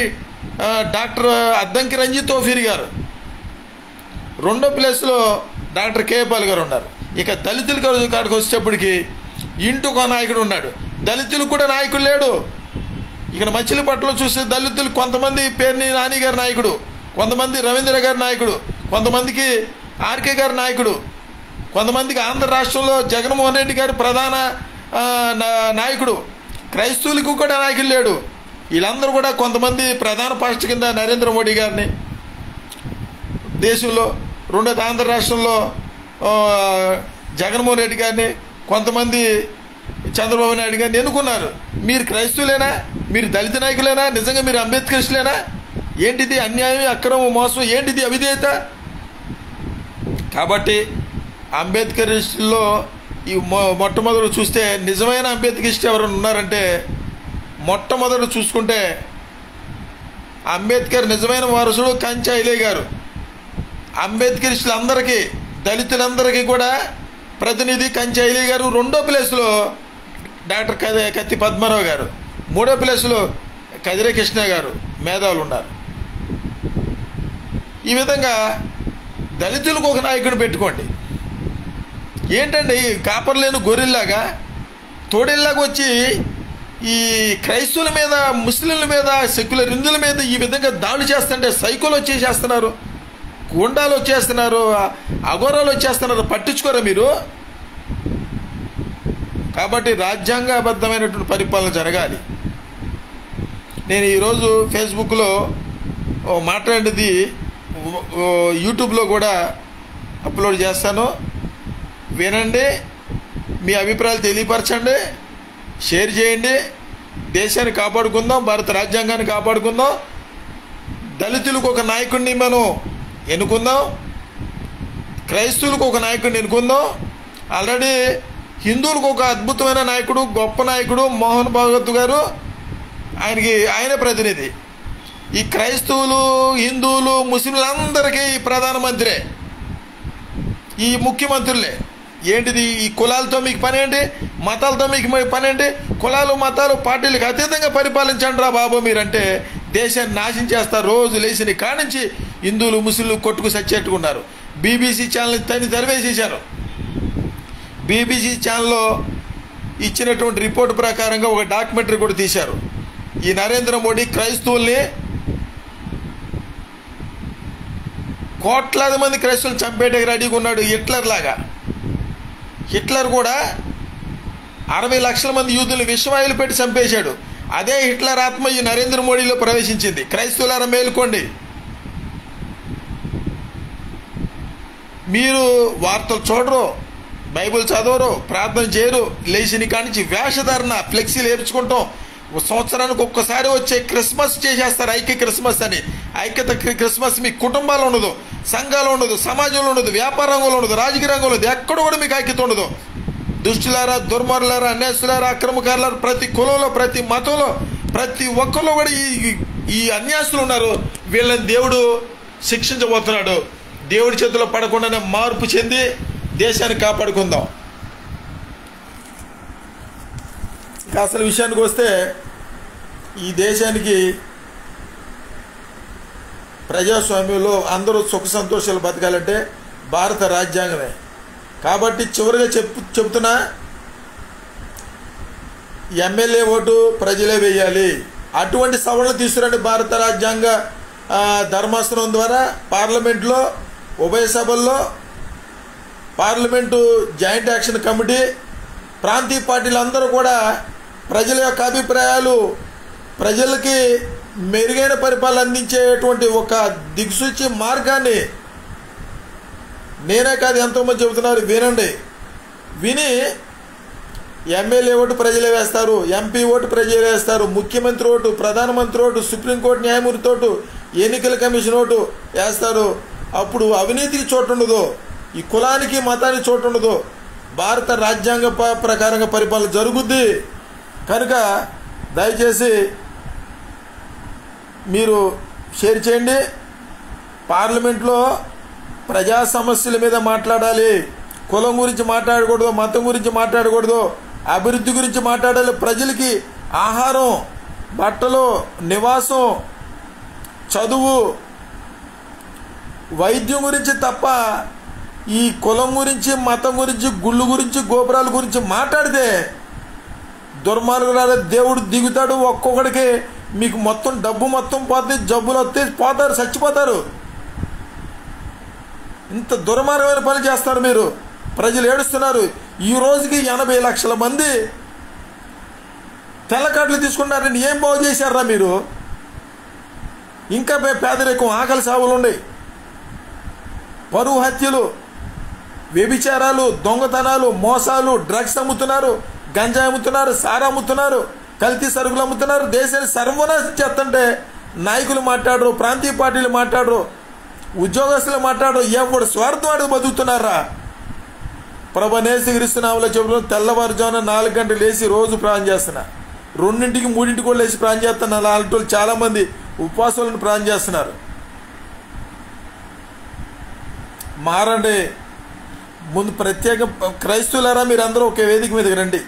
డాక్టర్ అద్దంకి రంజిత్ తోఫీర్ గారు, రెండో ప్లేస్లో డాక్టర్ కే పాల్ గారు ఉన్నారు. ఇక దళితుల కాడికి వచ్చేటప్పటికి ఇంటికో నాయకుడు ఉన్నాడు. దళితులకు కూడా నాయకుడు లేడు. ఇక్కడ మచిలీపట్నంలో చూస్తే దళితులు కొంతమంది పేర్ని నాని గారి నాయకుడు, కొంతమంది రవీంద్ర గారి నాయకుడు, కొంతమందికి ఆర్కే గారి నాయకుడు, కొంతమందికి ఆంధ్ర రాష్ట్రంలో జగన్మోహన్ రెడ్డి గారి ప్రధాన నాయకుడు. క్రైస్తవులకు కూడా నాయకులు లేడు. వీళ్ళందరూ కూడా కొంతమంది ప్రధాన పాస్టర్ కింద నరేంద్ర మోడీ గారిని దేశంలో, రెండోది ఆంధ్ర రాష్ట్రంలో జగన్మోహన్ రెడ్డి గారిని, కొంతమంది చంద్రబాబు నాయుడు గారిని ఎన్నుకున్నారు. మీరు క్రైస్తవులేనా? మీరు దళిత నాయకులేనా? నిజంగా మీరు అంబేద్కరిస్టులేనా? ఏంటిది అన్యాయం, అక్రమం, మోసం? ఏంటిది అవిధేయత? కాబట్టి అంబేద్కరిస్టుల్లో ఈ మొట్టమొదటి చూస్తే నిజమైన అంబేద్కరిస్ట్ ఎవరైనా ఉన్నారంటే, మొట్టమొదటి చూసుకుంటే అంబేద్కర్ నిజమైన వారసుడు కంచా ఐలే గారు. అంబేద్కరిస్టులందరికీ, దళితులందరికీ కూడా ప్రతినిధి కంచా ఐలే గారు. రెండో ప్లేస్లో డాక్టర్ కత్తి పద్మారావు గారు. మూడో ప్లేస్లో కదిరే కృష్ణ గారు. మేధావులు ఉన్నారు. ఈ విధంగా దళితులకు ఒక నాయకుడు పెట్టుకోండి. ఏంటండి కాపర్లేని గొర్రెల్లాగా, తోడేల్లాగా వచ్చి ఈ క్రైస్తవుల మీద, ముస్లింల మీద, సెక్యులర్ హిందువుల మీద ఈ విధంగా దాడులు చేస్తుంటే సైకోలు వచ్చి చేస్తున్నారు. ఉండాలు వచ్చేస్తున్నారు, అఘోరాలు వచ్చేస్తున్నారు, పట్టించుకోరా మీరు? కాబట్టి రాజ్యాంగబద్ధమైనటువంటి పరిపాలన జరగాలి. నేను ఈరోజు ఫేస్బుక్లో మాట్లాడేది యూట్యూబ్లో కూడా అప్లోడ్ చేస్తాను. వినండి, మీ అభిప్రాయాలు తెలియపరచండి, షేర్ చేయండి. దేశాన్ని కాపాడుకుందాం, భారత రాజ్యాంగాన్ని కాపాడుకుందాం. దళితులకు ఒక నాయకుడిని మనం ఎన్నుకుందాం, క్రైస్తవులకు ఒక నాయకుడిని ఎన్నుకుందాం. ఆల్రెడీ హిందువులకు ఒక అద్భుతమైన నాయకుడు, గొప్ప నాయకుడు మోహన్ భాగవత్ గారు, ఆయనే ప్రతినిధి. ఈ క్రైస్తవులు, హిందువులు, ముస్లింలందరికీ ప్రధానమంత్రే, ఈ ముఖ్యమంత్రులే. ఏంటిది? ఈ కులాలతో మీకు పని ఏంటి? మతాలతో మీకు పని ఏంటి? కులాలు, మతాలు, పార్టీలకు అతీతంగా పరిపాలించండి రా బాబు మీరంటే దేశాన్ని నాశనం చేస్తారు. రోజు లేచిన కానించి హిందువులు, ముస్లింలు కొట్టుకు సచ్చేట్టుకున్నారు. బీబీసీ ఛానల్ తరివేసేశారు. బీబీసీ ఛానల్లో ఇచ్చినటువంటి రిపోర్ట్ ప్రకారంగా ఒక డాక్యుమెంటరీ కూడా తీశారు. ఈ నరేంద్ర మోడీ క్రైస్తవుల్ని, కోట్లాది మంది క్రైస్తవులు చంపేటకి రెడీగా ఉన్నాడు, హిట్లర్ లాగా. హిట్లర్ కూడా 60 లక్షల మంది యూదుల్ని విషవాయులు పెట్టి చంపేశాడు. అదే హిట్లర్ ఆత్మ ఈ నరేంద్ర మోడీలో ప్రవేశించింది. క్రైస్తవులారా మేలుకోండి. మీరు వార్తలు చూడరు, బైబిల్ చదవరు, ప్రార్థన చేయరు, లేచిన కానించి వేషధారణ, ఫ్లెక్సీలు వేయించుకుంటాం. సంవత్సరానికి ఒక్కసారి వచ్చే క్రిస్మస్ చేసేస్తారు, ఐక్య క్రిస్మస్ అని. ఐక్యత క్రిస్మస్ మీ కుటుంబాలు ఉండదు, సంఘాలు ఉండదు, సమాజంలో ఉండదు, వ్యాపార రంగంలో ఉండదు, రాజకీయ రంగంలో ఉండదు, ఎక్కడ కూడా మీకు ఐక్యత ఉండదు. దుష్టులారా, దుర్మార్గులారా, అన్యాసులారా, అక్రమకారులారా, ప్రతి కులంలో, ప్రతి మతంలో, ప్రతి ఒక్కరిలో కూడా ఈ అన్యాసులు ఉన్నారు. వీళ్ళని దేవుడు శిక్షించబోతున్నాడు. దేవుడి చేతిలో పడకుండానే మార్పు చెంది దేశాన్ని కాపాడుకుందాం. అసలు విషయానికి వస్తే ఈ దేశానికి ప్రజాస్వామ్యంలో అందరూ సుఖ సంతోషాలు బతకాలంటే భారత రాజ్యాంగమే. కాబట్టి చివరిగా చెప్తున్నా, ఎమ్మెల్యే ఓటు ప్రజలే వేయాలి. అటువంటి సవరణ తీసుకురండి భారత రాజ్యాంగ ధర్మాసనం ద్వారా. పార్లమెంట్లో, ఉభయ సభల్లో, పార్లమెంటు జాయింట్ యాక్షన్ కమిటీ, ప్రాంతీయ పార్టీలు అందరూ కూడా ప్రజల యొక్క అభిప్రాయాలు, ప్రజలకి మెరుగైన పరిపాలన అందించేటువంటి ఒక దిక్సూచి మార్గాన్ని నేనే కాదు ఎంతోమంది చెబుతున్నారు, వినండి. విని ఎమ్మెల్యే ఓటు ప్రజలే వేస్తారు, ఎంపీ ఓటు ప్రజలే వేస్తారు, ముఖ్యమంత్రి ఓటు, ప్రధానమంత్రి ఓటు, సుప్రీంకోర్టు న్యాయమూర్తి ఓటు, ఎన్నికల కమిషన్ ఓటు వేస్తారు. అప్పుడు అవినీతికి చోటు ఉండదు, ఈ కులానికి మతానికి చోటు ఉండదు. భారత రాజ్యాంగ ప్రకారంగా పరిపాలన జరుగుద్ది. కనుక దయచేసి మీరు షేర్ చేయండి. పార్లమెంట్లో ప్రజా సమస్యల మీద మాట్లాడాలి. కులం గురించి మాట్లాడకూడదు, మతం గురించి మాట్లాడకూడదు, అభివృద్ధి గురించి మాట్లాడాలి. ప్రజలకి ఆహారం, బట్టలు, నివాసం, చదువు, వైద్యం గురించి తప్ప ఈ కులం గురించి, మతం గురించి, గుళ్ళు గురించి, గోపురాల గురించి మాట్లాడితే దుర్మార్గులారా దేవుడు దిగుతాడు. ఒక్కొక్కడికి మీకు మొత్తం డబ్బు మొత్తం పోతే, జబ్బులు వస్తే పోతారు, చచ్చిపోతారు. ఇంత దుర్మార్గమైన పని చేస్తారు మీరు. ప్రజలు ఏడుస్తున్నారు. ఈ రోజుకి 80 లక్షల మంది తెల్ల కార్డులు తీసుకున్నారని ఏం బాగు చేశారా మీరు? ఇంకా పేదరికం, ఆకలి సాగులు ఉన్నాయి, పరువు హత్యలు, వ్యభిచారాలు, దొంగతనాలు, మోసాలు, డ్రగ్స్ అమ్ముతున్నారు, గంజాయి అమ్ముతున్నారు, సారా అమ్ముతున్నారు, కల్తీ సరుకులు అమ్ముతున్నారు. దేశాన్ని సర్వనాశం చేస్తుంటే నాయకులు మాట్లాడరు, ప్రాంతీయ పార్టీలు మాట్లాడరు, ఉద్యోగస్తులు మాట్లాడరు. ఎవడు స్వార్థం అడుగు బతుకుతున్నారా? ప్రభనేశ్వరిస్తున్నావులో చెబుతున్నా, తెల్లవారుజామున 4 గంటలు లేచి రోజు ప్రాణం చేస్తున్నా, 2-3 కూడా లేచి ప్రాణం చేస్తున్నా. అలాంటి వాళ్ళు చాలామంది ఉపవాసాలను ప్రాణం చేస్తున్నారు. మారండి. ముందు ప్రత్యేక క్రైస్తవులారా మీరందరూ ఒకే వేదిక మీదకి రండి.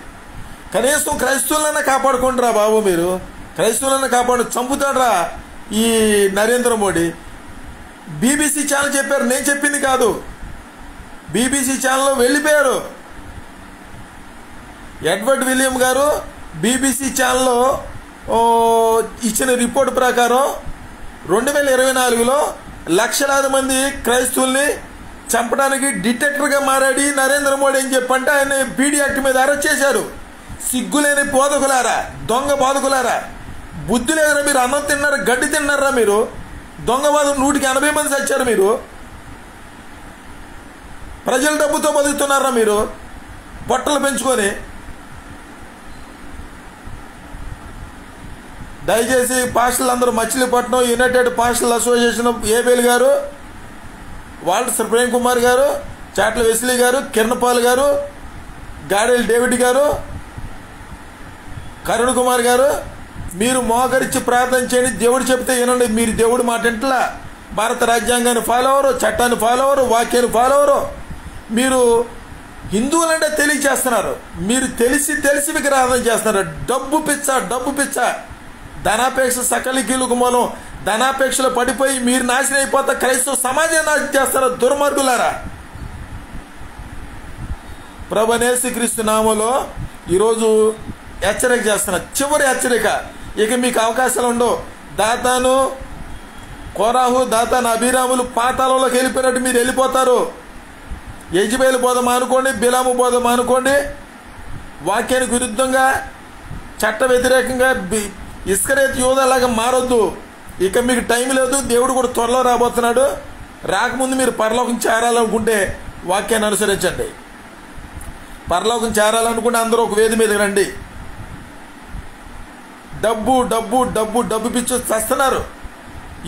కనీసం క్రైస్తవులన్నా కాపాడుకుంటారా బాబు మీరు? క్రైస్తవులన్నా చంపుతాడరా ఈ నరేంద్ర మోడీ. బీబీసీ ఛానల్ చెప్పారు, నేను చెప్పింది కాదు. బీబీసీ ఛానల్లో వెళ్ళిపోయారు. ఎడ్వర్డ్ విలియం గారు బీబీసీ ఛానల్లో ఇచ్చిన రిపోర్ట్ ప్రకారం 2024లో లక్షలాది మంది క్రైస్తవుల్ని చంపడానికి డిటెక్టర్గా మారాడి నరేంద్ర మోడీ అని చెప్పంటే ఆయన పీడీ యాక్ట్ మీద అరెస్ట్ చేశారు. సిగ్గులేని బోధకులారా, దొంగ బోధకులారా, బుద్ధి లేదరా మీరు? అన్నం తిన్నారా, గడ్డి తిన్నారా మీరు? దొంగ బోధకులు 180 మంది చచ్చారు. మీరు ప్రజల డబ్బుతో బతుకుతున్నారా మీరు పొట్టలు పెంచుకొని? దయచేసి పాస్టర్లు అందరూ, మచిలీపట్నం యునైటెడ్ పాస్టర్ల అసోసియేషన్ ఏబేల్ గారు, వాల్టర్ ప్రేమ్ కుమార్ గారు, చాట్ల వెస్లీ గారు, కిరణపాల్ గారు, గాడెల్ డేవిడ్ గారు, కరుణ్ కుమార్ గారు, మీరు మోకరించి ప్రార్థన చేయండి. దేవుడు చెప్తే వినండి. మీరు దేవుడు మాట ఇంట్లా భారత రాజ్యాంగాన్ని ఫాలో అవ్వరు, చట్టాన్ని ఫాలో అవ్వరు, వాక్యాన్ని ఫాలో అవ్వరు. మీరు హిందువులంటే తెలియచేస్తున్నారు. మీరు తెలిసి విగ్రహారాధన చేస్తున్నారు. డబ్బు పిచ్చ, ధనాపేక్ష సకలి కీలుకు మూలం. ధనాపేక్షలో పడిపోయి మీరు నాశనం అయిపోతా క్రైస్తవ సమాజాన్ని నాశనం చేస్తారు దుర్మార్గులారా. ప్రభువైన యేసుక్రీస్తు నామములో ఈరోజు హెచ్చరిక చేస్తున్నా, చివరి హెచ్చరిక. ఇక మీకు అవకాశాలు ఉండవు. దాతాను కోరాహు, దాతాను అభిరాములు పాతాళంలోకి వెళ్ళిపోయినట్టు మీరు వెళ్ళిపోతారు. యెజబేలు బోధ మానుకోండి, బిలాము బోధ మానుకోండి. వాక్యానికి విరుద్ధంగా చట్ట వ్యతిరేకంగా ఇస్కరేతు యూదాలాగా మారొద్దు. ఇక మీకు టైం లేదు. దేవుడు కూడా త్వరలో రాబోతున్నాడు. రాకముందు మీరు పరలోకం చేరాలనుకుంటే వాక్యాన్ని అనుసరించండి. పరలోకం చేరాలనుకుంటే అందరూ ఒక వేది మీదకి రండి. డబ్బు పిచ్చి చేస్తున్నారు.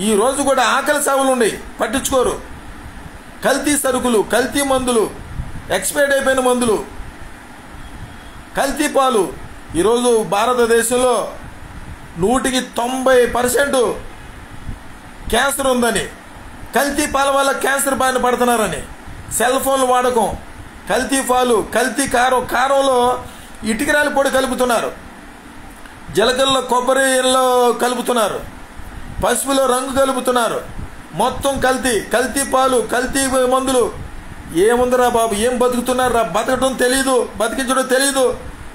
ఈరోజు కూడా ఆకలి సాగులు ఉన్నాయి, పట్టించుకోరు. కల్తీ సరుకులు, కల్తీ మందులు, ఎక్స్పైర్డ్ అయిపోయిన మందులు, కల్తీ పాలు. ఈరోజు భారతదేశంలో 90% క్యాన్సర్ ఉందని, కల్తీ పాల వల్ల క్యాన్సర్ బారిన పడుతున్నారని, సెల్ ఫోన్లు వాడకం, కల్తీ పాలు, కల్తీ కారంలో ఇటుకరాల పొడి కలుపుతున్నారు, జీలకర్రలో కొబ్బరిలో కలుపుతున్నారు, పసుపులో రంగు కలుపుతున్నారు. మొత్తం కల్తీ పాలు, కల్తీ మందులు. ఏముందిరా బాబు, ఏం బతుకుతున్నారా? బతకటం తెలీదు, బతికించడం తెలీదు.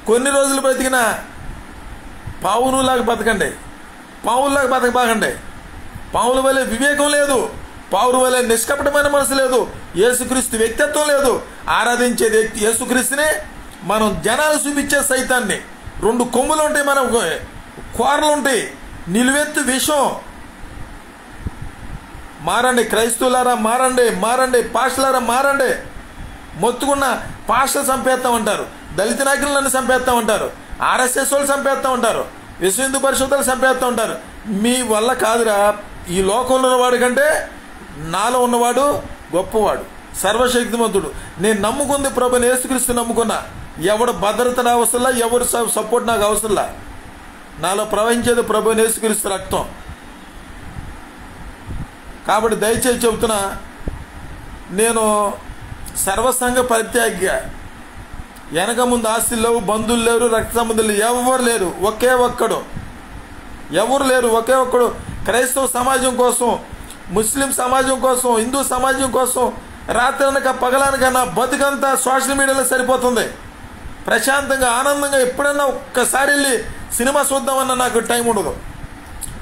కొన్ని రోజులు బ్రతికినా పావునులాగా బతకండి, పావులాగా బతకబాకండి. పావుల వల్లే వివేకం లేదు, పావుల వల్లే నిష్కపటమైన మనసు లేదు, యేసుక్రీస్తు వ్యక్తిత్వం లేదు. ఆరాధించేది యేసుక్రీస్తునే. మనం జనాలు చూపించే సైతాన్ని. 2 కొమ్ములు ఉంటాయి, మనం కూరలు ఉంటాయి, నిలువెత్తు విషం. మారండి క్రైస్తవులారా, మారండి పాస్టర్లారా, మారండి. మొత్తుకున్న పాస్టర్లు చంపేస్తామంటారు, దళిత నాయకులను చంపేస్తామంటారు, ఆర్ఎస్ఎస్ వాళ్ళు చంపేస్తామంటారు, విశ్వ హిందూ పరిషత్తులు చంపేస్తామంటారు. మీ వల్ల కాదురా. ఈ లోకంలో ఉన్నవాడు కంటే నాలో ఉన్నవాడు గొప్పవాడు, సర్వశక్తిమంతుడు. నేను నమ్ముకుంది ప్రభుని యేసుక్రీస్తు నమ్ముకున్నా. ఎవడు భద్రత నా అవసరంలా, ఎవరు సపోర్ట్ నాకు అవసరంలా. నాలో ప్రవహించేది ప్రభుని యేసుక్రీస్తు రక్తం. కాబట్టి దయచేసి చెబుతున్నా, నేను సర్వసంగ పరిత్యాగిగా. వెనక ముందు ఆస్తులు లేవు, బంధువులు లేరు, రక్త సంబంధులు ఎవరు లేరు. ఒకే ఒక్కడు, ఒకే ఒక్కడు క్రైస్తవ సమాజం కోసం, ముస్లిం సమాజం కోసం, హిందూ సమాజం కోసం రాత్రనక పగలనక నా బతుకంతా సోషల్ మీడియాలో సరిపోతుంది. ప్రశాంతంగా ఆనందంగా ఎప్పుడన్నా ఒక్కసారి వెళ్ళి సినిమా చూద్దామన్నా నాకు టైం ఉండదు,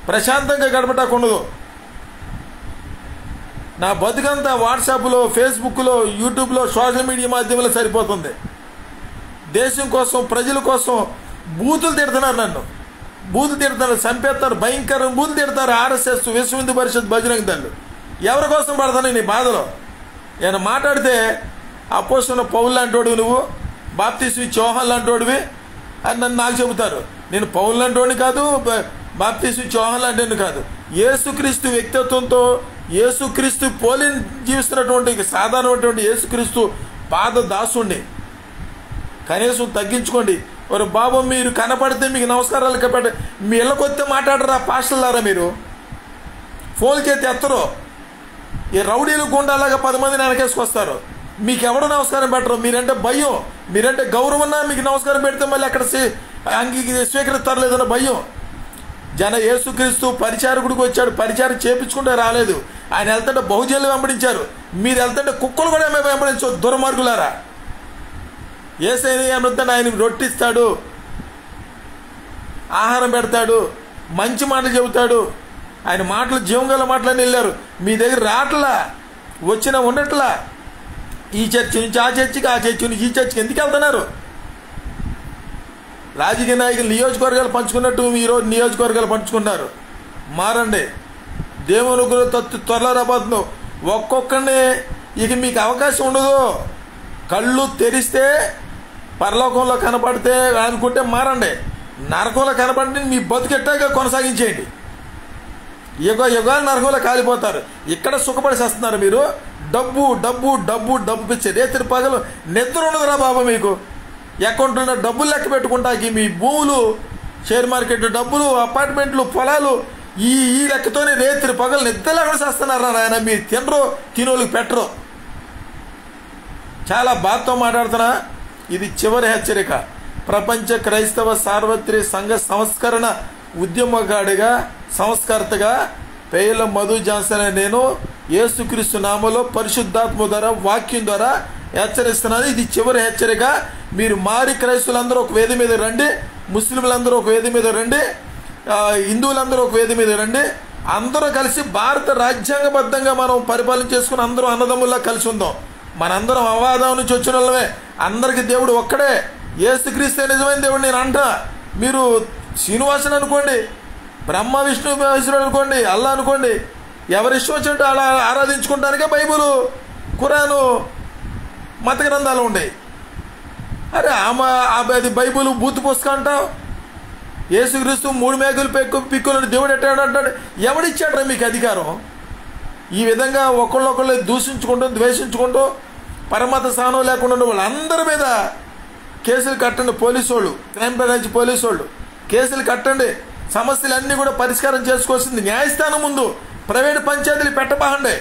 ప్రశాంతంగా గడపటానికి ఉండదు. నా బతుకంతా వాట్సాప్లో, ఫేస్బుక్లో, యూట్యూబ్లో, సోషల్ మీడియా మాధ్యమంలో సరిపోతుంది. దేశం కోసం, ప్రజల కోసం బూతులు తిడుతున్నారు, నన్ను బూతులు తిడుతున్నారు, చంపేస్తారు, భయంకరం బూతులు తిడతారు. ఆర్ఎస్ఎస్, విశ్వ హిందూ పరిషత్, బజరంగ దళ్. ఎవరి కోసం పడతాను నీ బాధలో? నేను మాట్లాడితే అపోస్తలుడైన పౌలు లాంటోడివి, నువ్వు బాప్తీసు చౌహాన్ లాంటోడివి అని నాకు చెబుతారు. నేను పౌలు లాంటోడిని కాదు, బాప్తీసు చౌహాన్ లాంటి కాదు. యేసుక్రీస్తు వ్యక్తిత్వంతో, యేసుక్రీస్తు పోలి జీవిస్తున్నటువంటి సాధారణమైనటువంటి యేసుక్రీస్తు పాద దాసుండి. కనీసం తగ్గించుకోండి. ఒక బాబు మీరు కనపడితే మీకు నమస్కారాలు కాబట్టి మీ ఇళ్ళకొస్తే మాట్లాడరా పాస్టర్లారా? మీరు ఫోన్ చేతి ఎత్తరు. ఈ రౌడీలు గుండాలాగా 10 మందిని వెనకేసుకొస్తారు. మీకు ఎవడు నమస్కారం పెట్టరు. మీరంటే భయం, మీరంటే గౌరవన్నా మీకు నమస్కారం పెడితే మళ్ళీ అక్కడ స్వీకరిస్తారు లేదన్న భయం. యేసుక్రీస్తు పరిచారకుడికి వచ్చాడు, పరిచారం చేపించుకుంటే రాలేదు. ఆయన వెళ్తుంటే బహుజనులు వెంబడించారు, మీరు వెళ్తుంటే కుక్కలు కూడా వెంబడించు. దుర్మార్గులారా, యేసయ్యని వెంబడితే ఆయన రొట్టిస్తాడు, ఆహారం పెడతాడు, మంచి మాటలు చెబుతాడు, ఆయన మాటలు జీవం గల మాటలని వెళ్ళారు. మీ దగ్గర రాట్లా, వచ్చినా ఉండట్లా. ఈ చర్చి నుంచి ఆ చర్చికి, ఆ చర్చి నుంచి ఈ చర్చికి ఎందుకు వెళ్తున్నారు? రాజకీయ నాయకులు నియోజకవర్గాలు పంచుకున్నట్టు ఈరోజు నియోజకవర్గాలు పంచుకున్నారు. మారండి. దేవుని త్వరలో రాబోతుంది. ఒక్కొక్కరిని ఇక మీకు అవకాశం ఉండదు. కళ్ళు తెరిస్తే పరలోకంలో కనపడితే అనుకుంటే మారండి. నరకంలో కనపడి మీ బతుకెట్టాగా కొనసాగించేయండి. యుగాలు నరకంలో కాలిపోతారు. ఇక్కడ సుఖపడి చేస్తున్నారు మీరు. డబ్బు డబ్బు డబ్బు డబ్బు పిచ్చే రేతిరి పగలు నిద్ర ఉండదురా బాబా మీకు. అకౌంట్లో డబ్బులు లెక్క పెట్టుకుంటాకి మీ భూములు, షేర్ మార్కెట్ డబ్బులు, అపార్ట్మెంట్లు, పొలాలు ఈ లెక్కతోనే రేతిరి పగలు నిద్ర లేకుండా చేస్తున్నారా నాయన. మీరు తినరు, తినోళ్ళకి పెట్టరు. చాలా బాధతో మాట్లాడుతున్నా. ఇది చివరి హెచ్చరిక. ప్రపంచ క్రైస్తవ సార్వత్రిక సంఘ సంస్కరణ ఉద్యమగాడిగా, సంస్కర్తగా పేయల మధు జాన్సన్ అనే నేను యేసుక్రీస్తు నామములో పరిశుద్ధాత్మ ద్వారా, వాక్యం ద్వారా హెచ్చరిస్తున్నాను. ఇది చివరి హెచ్చరిక. మీరు మారి క్రైస్తవులందరూ ఒక వేది మీద రండి, ముస్లింలందరూ ఒక వేది మీద రండి, హిందువులందరూ ఒక వేది మీద రండి. అందరూ కలిసి భారత రాజ్యాంగబద్ధంగా మనం పరిపాలన చేసుకుని అందరూ అన్నదమ్ముల్లా కలిసి ఉందాం. మనందరం అవాదం నుంచి వచ్చిన వాళ్ళమే. అందరికీ దేవుడు ఒక్కడే. యేసుక్రీస్తే నిజమైన దేవుడు నేను అంట. మీరు శ్రీనివాసుని అనుకోండి, బ్రహ్మ విష్ణు మహేశ్వరుడు అనుకోండి, అల్లా అనుకోండి, ఎవరి ఇష్టం వచ్చినట్టు అలా ఆరాధించుకుంటానికే బైబుల్, ఖురాను, మత గ్రంథాలు ఉండేవి. అరే అది బైబుల్ బూతు పుస్తకం అంటావు. యేసుక్రీస్తు 3 మేకులు పిక్కులను దేవుడు ఎట్టాడు అంటాడు. ఎవడిచ్చాడ్రా మీకు అధికారం? ఈ విధంగా ఒకళ్ళొకళ్ళు దూషించుకుంటూ, ద్వేషించుకుంటూ, పరమత స్థానం లేకుండా ఉన్న వాళ్ళందరి మీద కేసులు కట్టండి. పోలీసు వాళ్ళు, క్రైమ్ బ్రాంచ్ పోలీసు వాళ్ళు కేసులు కట్టండి. సమస్యలన్నీ కూడా పరిష్కారం చేసుకోవాల్సింది న్యాయస్థానం ముందు. ప్రైవేటు పంచాయతీలు పెట్టబాకండి.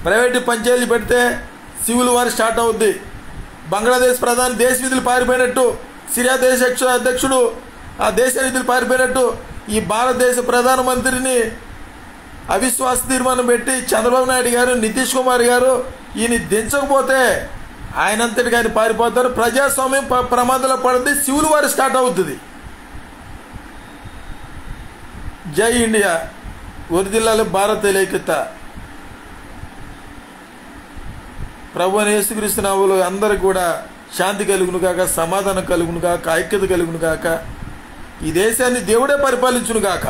ప్రైవేటు పంచాయతీలు పెడితే సివిల్ వార్ స్టార్ట్ అవుద్ది. బంగ్లాదేశ్ ప్రధాని దేశ విధులు పారిపోయినట్టు, సిరియా దేశ అధ్యక్షుడు ఆ దేశ విధులు పారిపోయినట్టు, ఈ భారతదేశ ప్రధానమంత్రిని అవిశ్వాస తీర్మానం పెట్టి చంద్రబాబు నాయుడు గారు, నితీష్ కుమార్ గారు ఈయన దించకపోతే ఆయనంతటికి ఆయన పారిపోతారు. ప్రజాస్వామ్యం ప్రమాదంలో పడింది. సివిల్ వార్ స్టార్ట్ అవుతుంది. జై ఇండియా. ఒరిజినల్ భారత ఐక్యత. ప్రభువైన యేసుక్రీస్తు నామములో అందరికి కూడా శాంతి కలుగును గాక, సమాధానం కలుగును గాక, ఐక్యత కలుగును గాక. ఈ దేశాన్ని దేవుడే పరిపాలించును గాక.